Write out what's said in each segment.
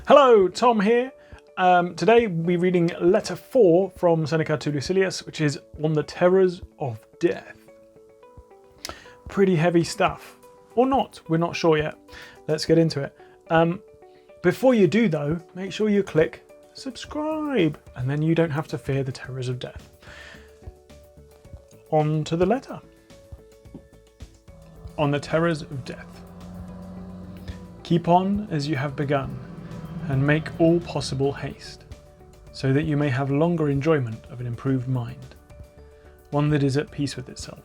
Hello, Tom here. Today we'll be reading Letter 4 from Seneca to Lucilius, which is on the terrors of death. Pretty heavy stuff. Or not, we're not sure yet. Let's get into it. Before you do though, make sure you click subscribe, and then you don't have to fear the terrors of death. On to the letter. On the terrors of death. Keep on as you have begun, and make all possible haste, so that you may have longer enjoyment of an improved mind, one that is at peace with itself.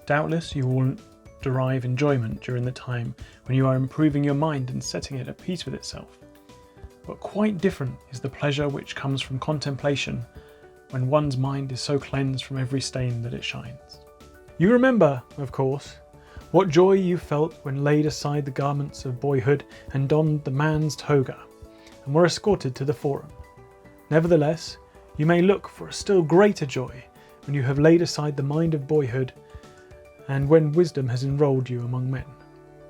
Doubtless you will derive enjoyment during the time when you are improving your mind and setting it at peace with itself. But quite different is the pleasure which comes from contemplation when one's mind is so cleansed from every stain that it shines. You remember, of course, what joy you felt when laid aside the garments of boyhood and donned the man's toga, and were escorted to the forum. Nevertheless, you may look for a still greater joy when you have laid aside the mind of boyhood, and when wisdom has enrolled you among men.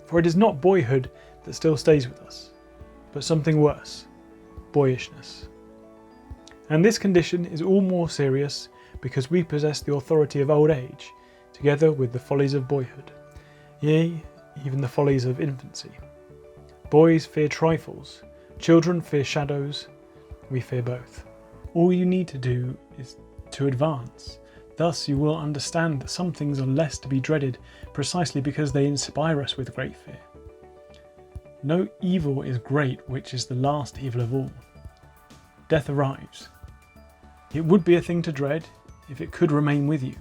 For it is not boyhood that still stays with us, but something worse, boyishness. And this condition is all more serious because we possess the authority of old age, together with the follies of boyhood. Yea, even the follies of infancy. Boys fear trifles, children fear shadows, we fear both. All you need to do is to advance. Thus you will understand that some things are less to be dreaded precisely because they inspire us with great fear. No evil is great which is the last evil of all. Death arrives. It would be a thing to dread if it could remain with you,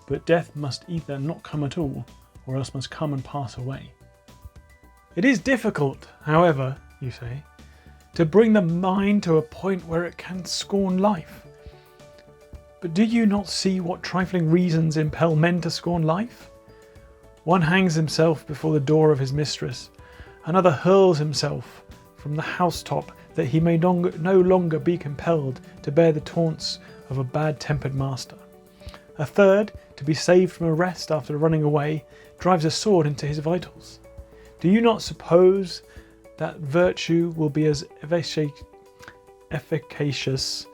but death must either not come at all, or else must come and pass away. It is difficult, however, you say, to bring the mind to a point where it can scorn life. But do you not see what trifling reasons impel men to scorn life? One hangs himself before the door of his mistress, another hurls himself from the housetop that he may no longer be compelled to bear the taunts of a bad-tempered master. A third, to be saved from arrest after running away, drives a sword into his vitals. Do you not suppose that virtue will be as efficacious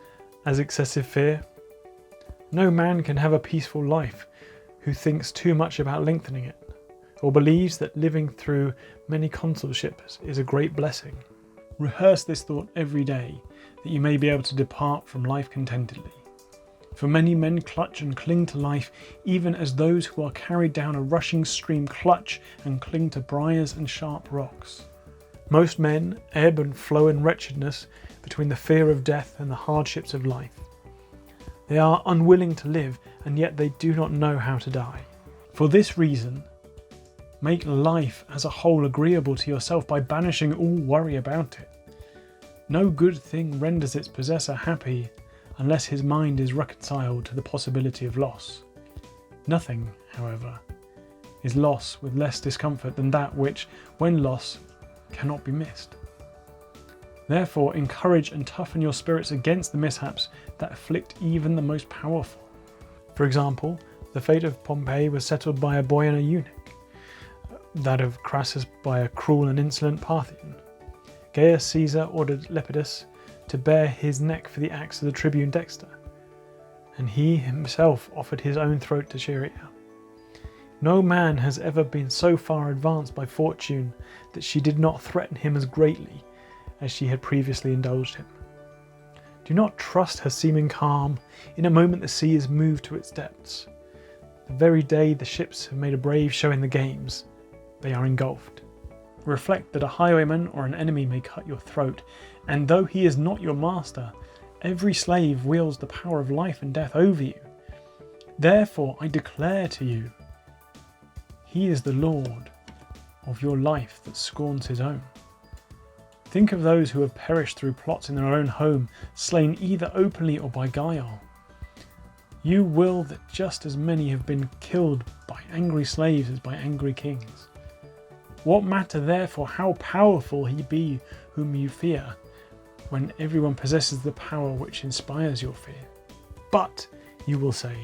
as excessive fear? No man can have a peaceful life who thinks too much about lengthening it, or believes that living through many consulships is a great blessing. Rehearse this thought every day, that you may be able to depart from life contentedly. For many men clutch and cling to life even as those who are carried down a rushing stream clutch and cling to briars and sharp rocks. Most men ebb and flow in wretchedness between the fear of death and the hardships of life. They are unwilling to live, and yet they do not know how to die. For this reason, make life as a whole agreeable to yourself by banishing all worry about it. No good thing renders its possessor happy unless his mind is reconciled to the possibility of loss. Nothing, however, is loss with less discomfort than that which, when lost, cannot be missed. Therefore, encourage and toughen your spirits against the mishaps that afflict even the most powerful. For example, the fate of Pompey was settled by a boy and a eunuch, that of Crassus by a cruel and insolent Parthian. Gaius Caesar ordered Lepidus to bare his neck for the acts of the tribune Dexter, and he himself offered his own throat to Cheria. No man has ever been so far advanced by fortune that she did not threaten him as greatly as she had previously indulged him. Do not trust her seeming calm. In a moment the sea is moved to its depths. The very day the ships have made a brave show in the games, they are engulfed. Reflect that a highwayman or an enemy may cut your throat, and though he is not your master, every slave wields the power of life and death over you. Therefore I declare to you, he is the Lord of your life that scorns his own. Think of those who have perished through plots in their own home, slain either openly or by guile. You will that just as many have been killed by angry slaves as by angry kings. What matter therefore how powerful he be whom you fear, when everyone possesses the power which inspires your fear? But, you will say,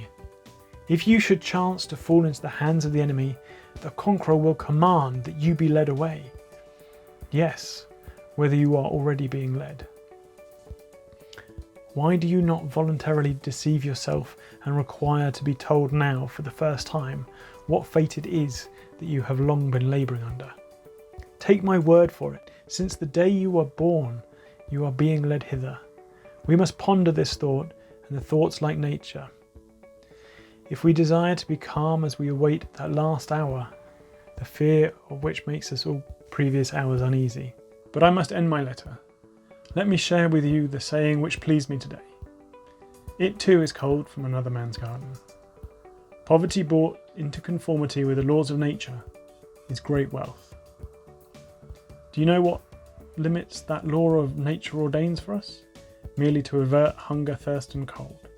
if you should chance to fall into the hands of the enemy, the conqueror will command that you be led away. Yes, whether you are already being led. Why do you not voluntarily deceive yourself and require to be told now for the first time what fate it is that you have long been labouring under? Take my word for it, since the day you were born, you are being led hither. We must ponder this thought, and the thoughts like nature. If we desire to be calm as we await that last hour, the fear of which makes us all previous hours uneasy. But I must end my letter. Let me share with you the saying which pleased me today. It too is culled from another man's garden. Poverty brought into conformity with the laws of nature is great wealth. Do you know what limits that law of nature ordains for us? Merely to avert hunger, thirst and cold.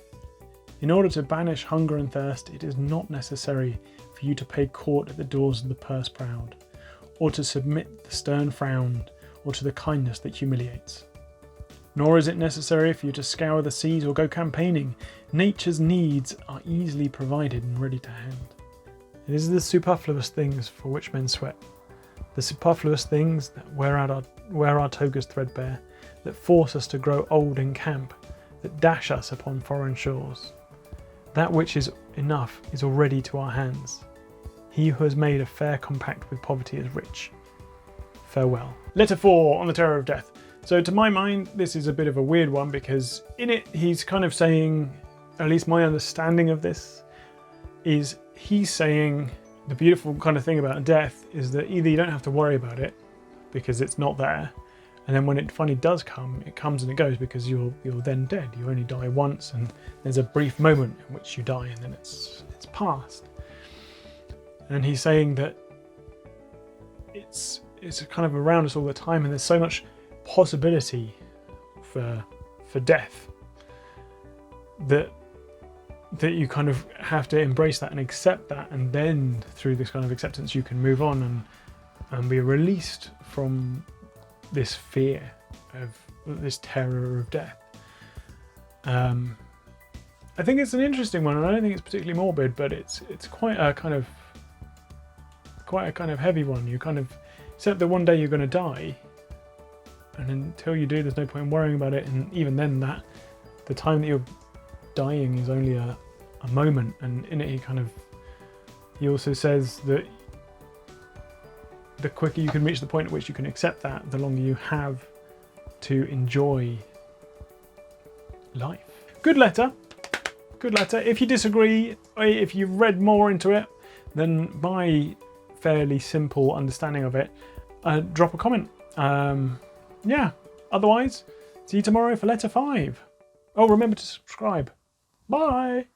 In order to banish hunger and thirst, it is not necessary for you to pay court at the doors of the purse-proud, or to submit the stern frown, or to the kindness that humiliates. Nor is it necessary for you to scour the seas or go campaigning. Nature's needs are easily provided and ready to hand. It is the superfluous things for which men sweat, the superfluous things that wear our togas threadbare, that force us to grow old in camp, that dash us upon foreign shores. That which is enough is already to our hands. He who has made a fair compact with poverty is rich. Farewell. Letter 4 on the terror of death. So to my mind, this is a bit of a weird one because in it he's kind of saying, at least my understanding of this, is he's saying the beautiful kind of thing about death is that either you don't have to worry about it because it's not there, and then when it finally does come, it comes and it goes because you're then dead. You only die once, and there's a brief moment in which you die, and then it's past. And he's saying that it's kind of around us all the time, and there's so much possibility for death that you kind of have to embrace that and accept that, and then through this kind of acceptance you can move on and be released from this fear of this terror of death. I think it's an interesting one, and I don't think it's particularly morbid, but it's quite a kind of heavy one. You kind of accept that one day you're going to die, and until you do, there's no point in worrying about it. And even then, that the time that you're dying is only a moment. And in it, he also says that the quicker you can reach the point at which you can accept that, the longer you have to enjoy life. Good letter. Good letter. If you disagree, if you've read more into it than my fairly simple understanding of it, drop a comment. Yeah. Otherwise, see you tomorrow for letter 5. Oh, remember to subscribe. Bye.